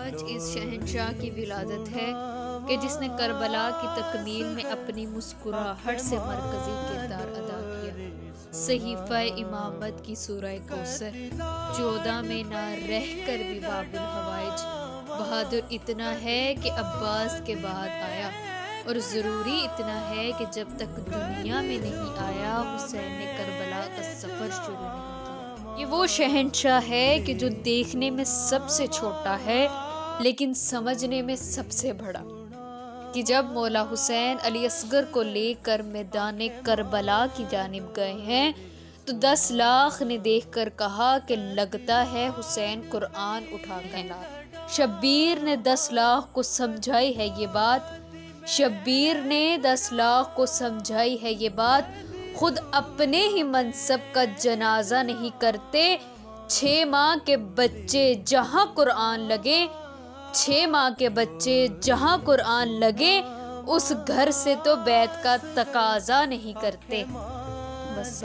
آج اس شہنشاہ کی ولادت ہے کہ جس نے کربلا کی تکمیل میں اپنی مسکراہٹ سے مرکزی کردار ادا کیا۔ صحیفہ امامت کی سورہ کوثر 14 میں نہ رہ کر بھی باب الحوائج بہادر اتنا ہے کہ عباس کے بعد آیا، اور ضروری اتنا ہے کہ جب تک دنیا میں نہیں آیا حسین نے کربلا کا سفر شروع نہیں کیا۔ یہ وہ شہنشاہ ہے کہ جو دیکھنے میں سب سے چھوٹا ہے لیکن سمجھنے میں سب سے بڑا، کہ جب مولا حسین علی اصغر کو لے کر میدان کربلا کی جانب گئے ہیں تو 10 لاکھ نے دیکھ کر کہا کہ لگتا ہے حسین قرآن اٹھا کر لائے۔ شبیر نے 10 لاکھ کو سمجھائی ہے یہ بات، شبیر نے 10 لاکھ کو سمجھائی ہے یہ بات، خود اپنے ہی منصب کا جنازہ نہیں کرتے۔ 6 ماہ کے بچے جہاں قرآن لگے، 6 ماہ کے بچے جہاں قرآن لگے، اس گھر سے تو بیت کا تقاضا نہیں کرتے۔ بس